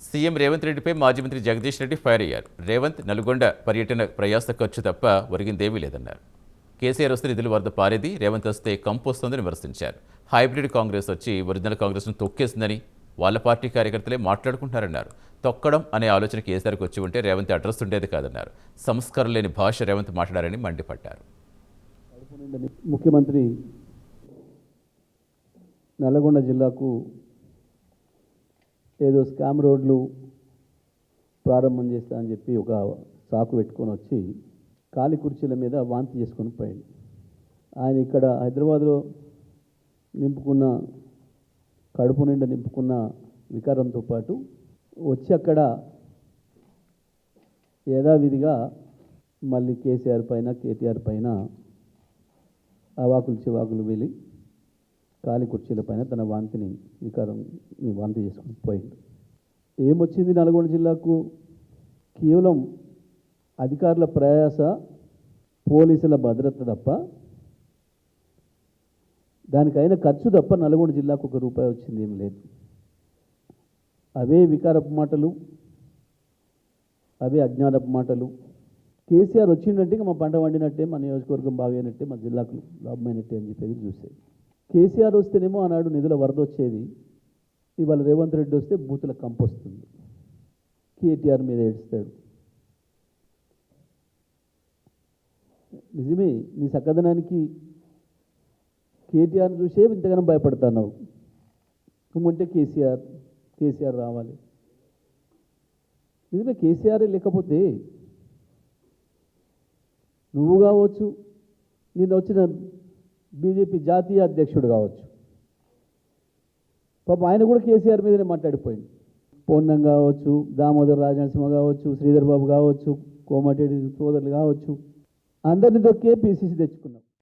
CM Revanth రెడ్డిపై మాజీ మంత్రి జగదీష్ రెడ్డి ఫైర్ అయ్యారు. రేవంత్ నల్గొండ పర్యటన ప్రయాస ఖర్చు తప్ప ఒరిగిందేమీ లేదన్నారు. కేసీఆర్ వస్తే నిధులు వరద పారేది, రేవంత్ వస్తే కంపు వస్తోందని విమర్శించారు. హైబ్రిడ్ కాంగ్రెస్ వచ్చి ఒరిజినల్ కాంగ్రెస్ను తొక్కేసిందని వాళ్ళ పార్టీ కార్యకర్తలే మాట్లాడుకుంటున్నారన్నారు. తొక్కడం అనే ఆలోచన కేసీఆర్కి వచ్చి ఉంటే రేవంత్ అడ్రస్ ఉండేది కాదన్నారు. సంస్కారం లేని భాష రేవంత్ మాట్లాడారని మండిపడ్డారు. ముఖ్యమంత్రి నల్గొండ జిల్లాకు ఏదో స్కామ్ రోడ్లు ప్రారంభం చేస్తా అని చెప్పి ఒక సాకు పెట్టుకొని వచ్చి ఖాళీ కుర్చీల మీద వాంతి చేసుకొని పోయాడు. ఆయన ఇక్కడ హైదరాబాద్లో నింపుకున్న కడుపు నిండా నింపుకున్న వికారంతో పాటు వచ్చి అక్కడ యథావిధిగా మళ్ళీ కేసీఆర్ పైన కేటీఆర్ పైన అవాకులు చివాకులు వెళ్ళి ఖాళీ కుర్చీల పైన తన వికారాన్ని వాంతి చేసుకుని పోయింది. ఏమొచ్చింది నల్గొండ జిల్లాకు? కేవలం అధికారుల ప్రయాస, పోలీసుల భద్రత తప్ప, దానికైన ఖర్చు తప్ప నల్గొండ జిల్లాకు ₹1 వచ్చింది ఏం లేదు. అవే వికారపు మాటలు, అవే అజ్ఞానపు మాటలు. కేసీఆర్ వచ్చిందంటే ఇంకా మా పంట వండినట్టే, మా నియోజకవర్గం బాగైనట్టే, మా జిల్లాకు లాభమైనట్టే అని చెప్పేది చూసేది. కేసీఆర్ వస్తేనేమో ఆనాడు నిధుల వరద వచ్చేది, ఇవాళ రేవంత్ రెడ్డి వస్తే బూతుల కంపు వస్తుంది. కేటీఆర్ మీద ఏడుస్తాడు. నిజమే, నీ చక్కదనానికి కేటీఆర్ని చూసే ఇంతగానో భయపడుతున్నావు. నువ్వుంటే కేసీఆర్ రావాలి. నిజమే, కేసీఆర్ లేకపోతే నువ్వు కావచ్చు, నిన్న వచ్చిన బీజేపీ జాతీయ అధ్యక్షుడు కావచ్చు, పాపం ఆయన కూడా కేసీఆర్ మీదనే మాట్లాడిపోయింది. పొన్నం కావచ్చు, దామోదర్ రాజనరసింహ కావచ్చు, శ్రీధర్ బాబు కావచ్చు, కోమటిరెడ్డి సోదరులు కావచ్చు, అందరిని దొక్కే పీసీసీ తెచ్చుకున్నాం.